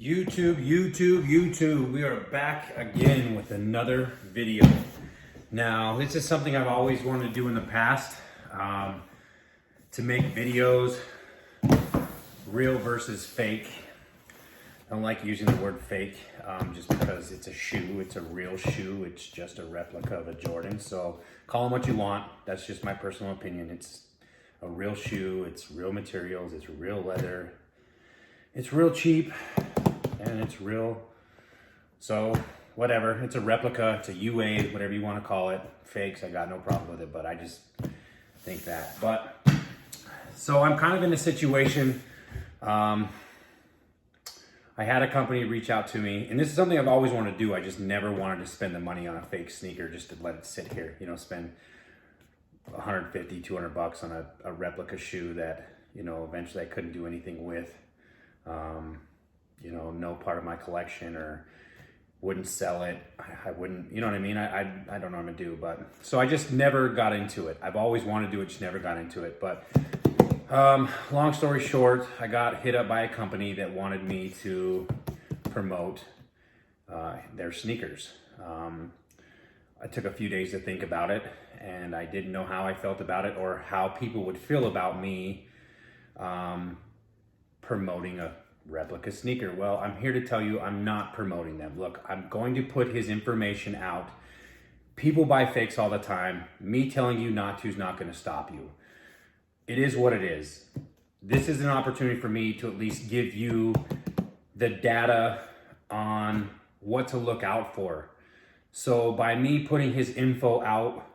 YouTube, we are back again with another video. Now, this is something I've always wanted to do in the past, to make videos, real versus fake. I don't like using the word fake, just because it's a shoe, it's a real shoe, it's just a replica of a Jordan. So call them what you want, that's just my personal opinion. It's a real shoe, it's real materials, it's real leather, it's real cheap, and it's real, so whatever. It's a replica, it's a UA, whatever you want to call it. Fakes, I got no problem with it, but I just think that. But so I'm kind of in a situation. I had a company reach out to me, and this is something I've always wanted to do. I just never wanted to spend the money on a fake sneaker just to let it sit here, you know, spend 150, 200 bucks on a replica shoe that, you know, eventually I couldn't do anything with. You know, no part of my collection, or wouldn't sell it. I wouldn't, you know what I mean? I don't know what I'm gonna do, but so I just never got into it. I've always wanted to do it, just never got into it. But long story short, I got hit up by a company that wanted me to promote their sneakers. I took a few days to think about it, and I didn't know how I felt about it or how people would feel about me promoting a replica sneaker. Well, I'm here to tell you I'm not promoting them. Look, I'm going to put his information out. People buy fakes all the time. Me telling you not to is not going to stop you. It is what it is. This is an opportunity for me to at least give you the data on what to look out for. So by me putting his info out,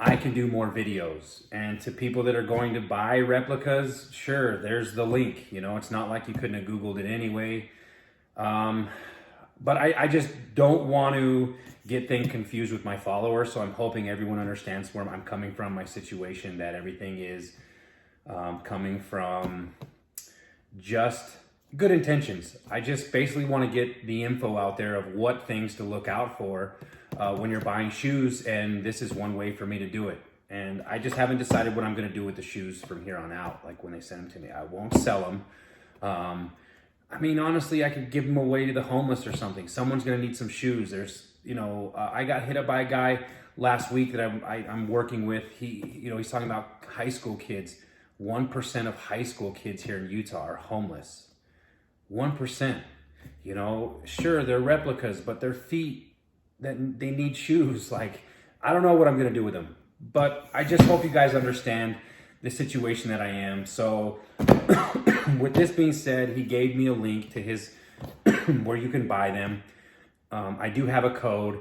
I can do more videos. And to people that are going to buy replicas, sure, there's the link. You know, it's not like you couldn't have Googled it anyway. But I just don't want to get things confused with my followers. So I'm hoping everyone understands where I'm coming from, my situation, that everything is coming from just good intentions. I just basically want to get the info out there of what things to look out for when you're buying shoes, and this is one way for me to do it. And I just haven't decided what I'm going to do with the shoes from here on out, like when they send them to me. I won't sell them. I mean, honestly, I could give them away to the homeless or something. Someone's going to need some shoes. There's, you know, I got hit up by a guy last week that I'm working with. He's talking about high school kids. 1% of high school kids here in Utah are homeless. 1%. You know, sure, they're replicas, but their feet, that they need shoes. Like, I don't know what I'm going to do with them, but I just hope you guys understand the situation that I am. So with this being said, he gave me a link to his where you can buy them. I do have a code.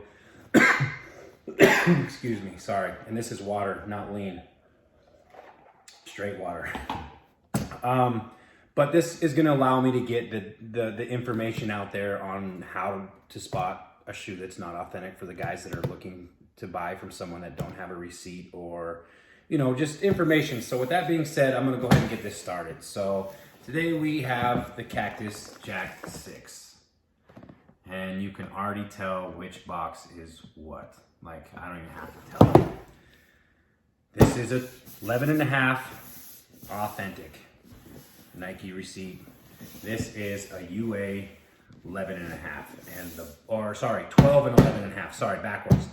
Excuse me, sorry. And this is water, not lean. Straight water. But this is going to allow me to get the information out there on how to spot a shoe that's not authentic for the guys that are looking to buy from someone that don't have a receipt, or, you know, just information. So with that being said, I'm going to go ahead and get this started. So today we have the Cactus Jack 6, and you can already tell which box is what. Like, I don't even have to tell you. This is a 11.5 authentic Nike receipt. This is a UA 11.5, and 12 and 11.5. Sorry, backwards.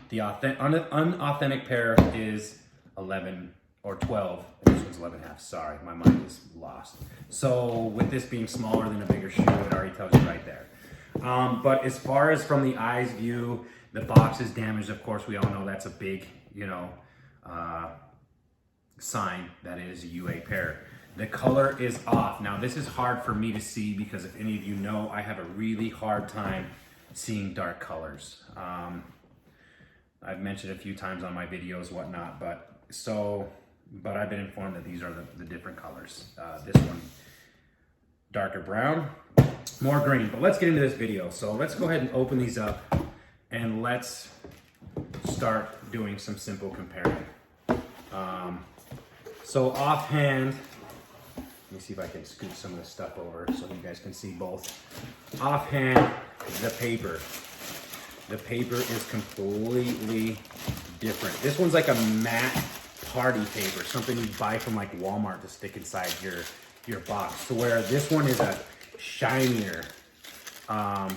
The unauthentic pair is 11 or 12, and this one's 11.5. Sorry, my mind is lost. So with this being smaller than a bigger shoe, it already tells you right there. But as far as from the eye's view, the box is damaged. Of course, we all know that's a big, you know, sign that it is a UA pair. The color is off. Now, this is hard for me to see because, if any of you know, I have a really hard time seeing dark colors. I've mentioned a few times on my videos, whatnot, but I've been informed that these are the different colors. This one, darker brown, more green. But let's get into this video. So let's go ahead and open these up, and let's start doing some simple comparing. So offhand, let me see if I can scoot some of this stuff over so you guys can see both. Offhand, the paper. The paper is completely different. This one's like a matte party paper, something you buy from like Walmart to stick inside your box. To where this one is shinier. I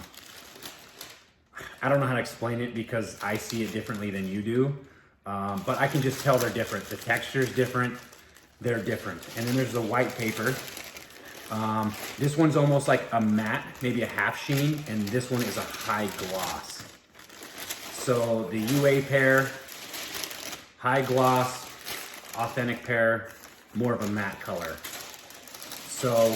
don't know how to explain it because I see it differently than you do, but I can just tell they're different. The texture is different, they're different. And then there's the white paper. This one's almost like a matte, maybe a half sheen, and this one is a high gloss. So the UA pair, high gloss, authentic pair, more of a matte color. So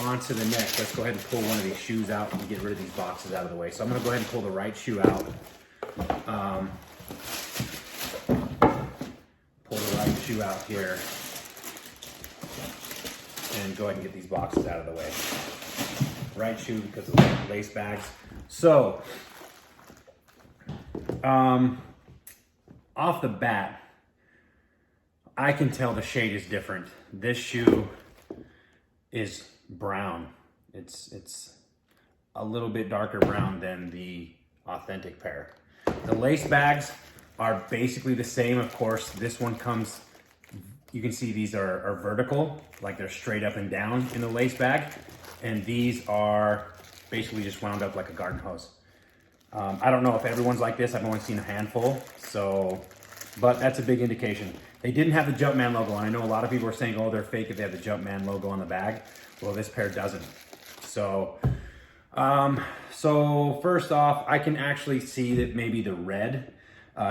on to the next. Let's go ahead and pull one of these shoes out and get rid of these boxes out of the way. So I'm gonna go ahead and pull the right shoe out. Pull the right shoe out here. And go ahead and get these boxes out of the way. Right shoe because of the lace bags. So, off the bat, I can tell the shade is different. This shoe is brown. It's a little bit darker brown than the authentic pair. The lace bags are basically the same. Of course, this one comes, you can see these are vertical, like they're straight up and down in the lace bag. And these are basically just wound up like a garden hose. I don't know if everyone's like this. I've only seen a handful, but that's a big indication. They didn't have the Jumpman logo on. I know a lot of people are saying, oh, they're fake if they have the Jumpman logo on the bag. Well, this pair doesn't. So first off, I can actually see that maybe the red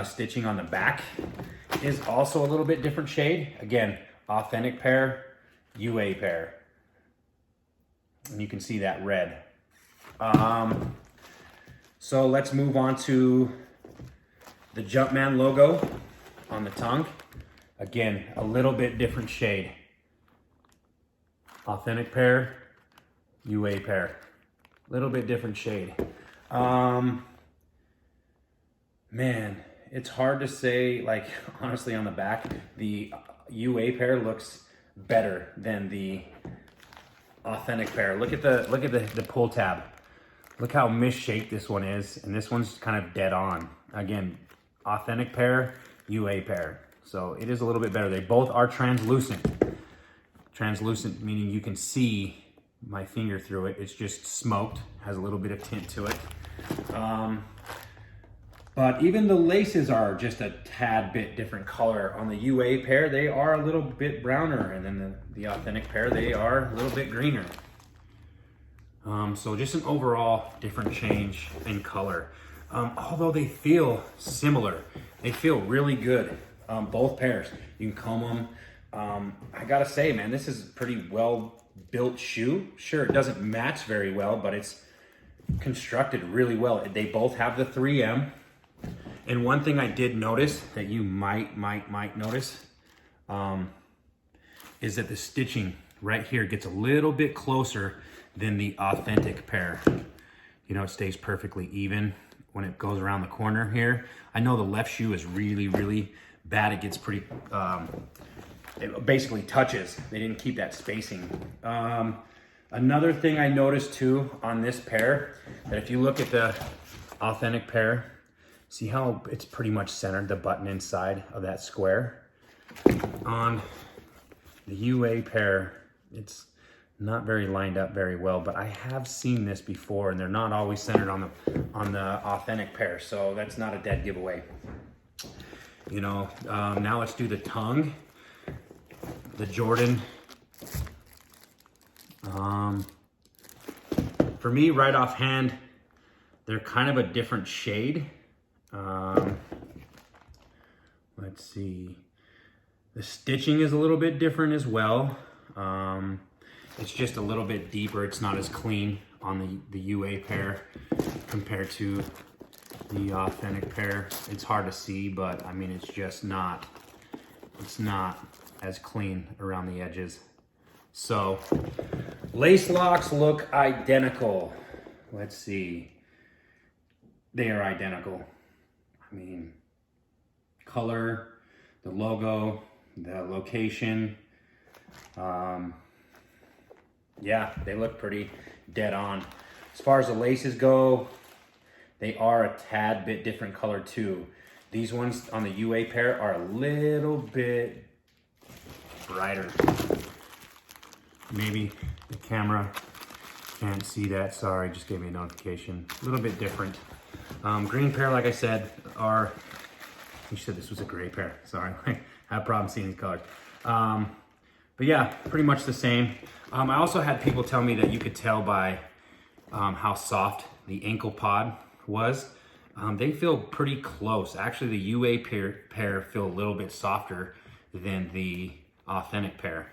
stitching on the back is also a little bit different shade. Again, authentic pair, UA pair. And you can see that red. So let's move on to the Jumpman logo on the tongue. Again, a little bit different shade. Authentic pair, UA pair. Little bit different shade. Man, it's hard to say, like, honestly, on the back, the UA pair looks better than the authentic pair. Look at the pull tab. Look how misshaped this one is, and this one's kind of dead on. Again, authentic pair, UA pair. So it is a little bit better. They both are translucent. Translucent meaning you can see my finger through it. It's just smoked, has a little bit of tint to it. But even the laces are just a tad bit different color. On the UA pair, they are a little bit browner, and then the authentic pair, they are a little bit greener. So just an overall different change in color. Although they feel similar, they feel really good. Both pairs, you can comb them. I gotta say, man, this is a pretty well built shoe. Sure, it doesn't match very well, but it's constructed really well. They both have the 3M. And one thing I did notice that you might notice is that the stitching right here gets a little bit closer than the authentic pair. You know, it stays perfectly even when it goes around the corner here. I know the left shoe is really bad. It gets pretty, it basically touches. They didn't keep that spacing. Another thing I noticed too on this pair, that if you look at the authentic pair, see how it's pretty much centered, the button inside of that square? On the UA pair, it's not very lined up very well, but I have seen this before, and they're not always centered on the authentic pair, so that's not a dead giveaway. You know, now let's do the tongue. The Jordan. For me, right offhand, they're kind of a different shade. Let's see. The stitching is a little bit different as well. It's just a little bit deeper. It's not as clean on the UA pair compared to the authentic pair. It's hard to see, but I mean, it's just not, it's not as clean around the edges. So lace locks look identical. Let's see. They are identical. I mean, color, the logo, the location. Yeah, they look pretty dead on. As far as the laces go, they are a tad bit different color too. These ones on the UA pair are a little bit brighter. Maybe the camera Can't see that, sorry, just gave me a notification. A little bit different. Green pair, like I said, are, you said this was a gray pair, sorry. I have a problem seeing these colors. But yeah, pretty much the same. I also had people tell me that you could tell by how soft the ankle pod was. They feel pretty close. Actually, the UA pair feel a little bit softer than the authentic pair.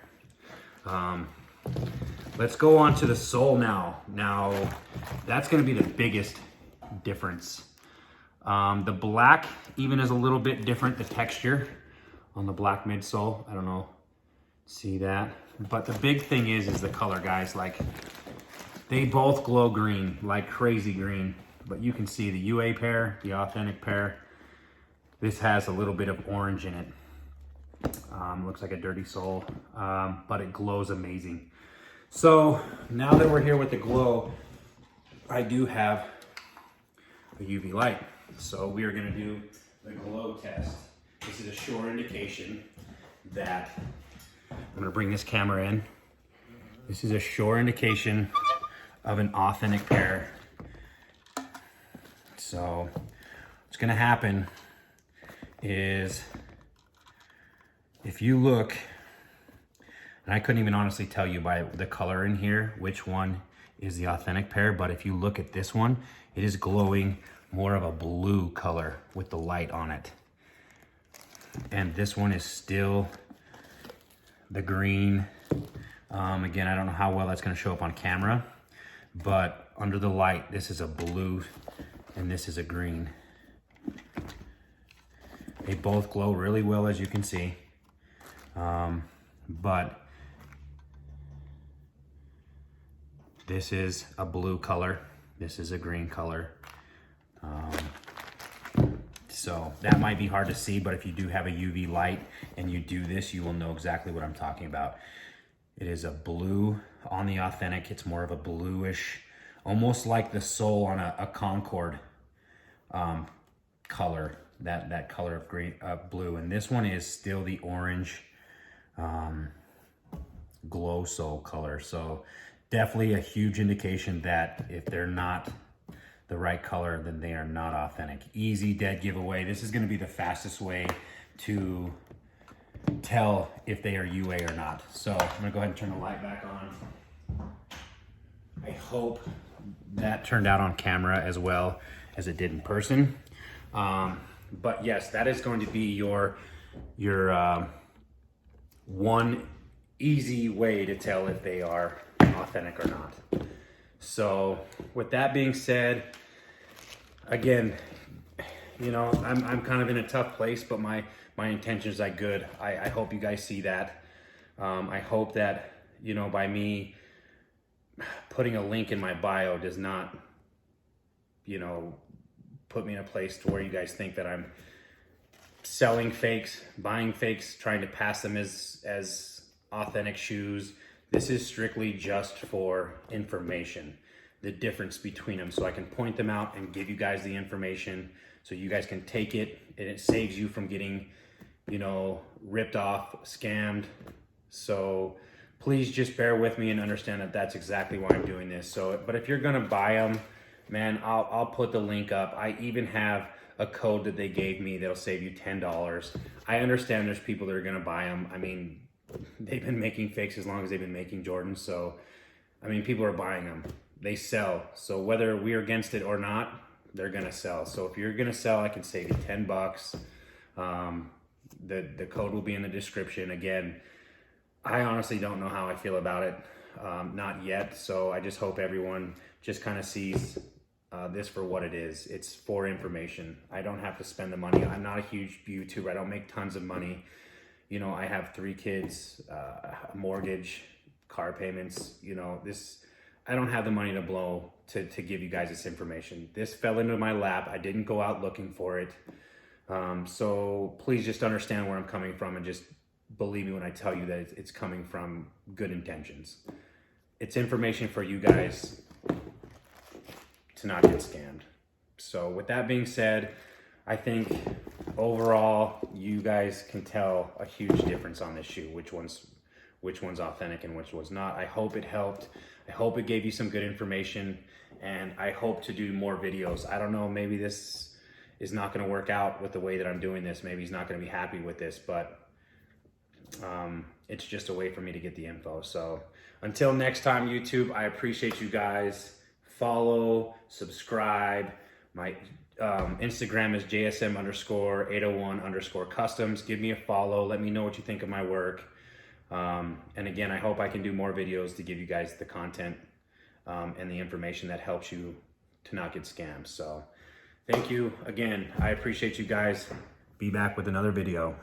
Let's go on to the sole now. Now, that's gonna be the biggest difference. The black even is a little bit different, the texture on the black midsole. I don't know, see that? But the big thing is the color, guys. Like, they both glow green, like crazy green. But you can see the UA pair, the authentic pair, this has a little bit of orange in it. Looks like a dirty sole, but it glows amazing. So now that we're here with the glow, I do have a UV light. So we are gonna do the glow test. This is a sure indication that, I'm gonna bring this camera in. This is a sure indication of an authentic pair. So what's gonna happen is, if you look, and I couldn't even honestly tell you by the color in here which one is the authentic pair, but if you look at this one, it is glowing more of a blue color with the light on it. And this one is still the green. Again, I don't know how well that's gonna show up on camera, but under the light, this is a blue and this is a green. They both glow really well, as you can see. But this is a blue color, this is a green color. So that might be hard to see, but if you do have a UV light and you do this, you will know exactly what I'm talking about. It is a blue on the authentic. It's more of a bluish, almost like the sole on a Concord color, that color of green, blue. And this one is still the orange glow sole color. So definitely a huge indication that if they're not the right color, then they are not authentic. Easy, dead giveaway. This is gonna be the fastest way to tell if they are UA or not. So I'm gonna go ahead and turn the light back on. I hope that turned out on camera as well as it did in person. But yes, that is going to be your one easy way to tell if they are authentic or not. So with that being said, again, you know, I'm kind of in a tough place, but my intentions are good. I hope you guys see that. I hope that, you know, by me putting a link in my bio does not, you know, put me in a place to where you guys think that I'm selling fakes, buying fakes, trying to pass them as authentic shoes. This is strictly just for information, the difference between them, so I can point them out and give you guys the information so you guys can take it, and it saves you from getting, you know, ripped off, scammed. So please just bear with me and understand that that's exactly why I'm doing this. So, but if you're gonna buy them, man, I'll put the link up. I even have a code that they gave me that'll save you $10. I understand there's people that are gonna buy them. I mean, they've been making fakes as long as they've been making Jordans. So, I mean, people are buying them. They sell. So whether we're against it or not, they're gonna sell. So if you're gonna sell, I can save you $10. The code will be in the description. Again, I honestly don't know how I feel about it. Not yet. So I just hope everyone just kind of sees this for what it is. It's for information. I don't have to spend the money. I'm not a huge YouTuber. I don't make tons of money. You know, I have 3 kids, a mortgage, car payments, you know, I don't have the money to blow to give you guys this information. This fell into my lap. I didn't go out looking for it. So please just understand where I'm coming from and just believe me when I tell you that it's coming from good intentions. It's information for you guys to not get scammed. So with that being said, I think overall you guys can tell a huge difference on this shoe, which one's authentic and which was not. I hope it helped. I hope it gave you some good information, and I hope to do more videos. I don't know, maybe this is not going to work out with the way that I'm doing this. Maybe he's not going to be happy with this, but it's just a way for me to get the info. So until next time, YouTube, I appreciate you guys. Follow, subscribe. My Instagram is JSM_801_customs. Give me a follow. Let me know what you think of my work. And again, I hope I can do more videos to give you guys the content and the information that helps you to not get scammed. So thank you again. I appreciate you guys. Be back with another video.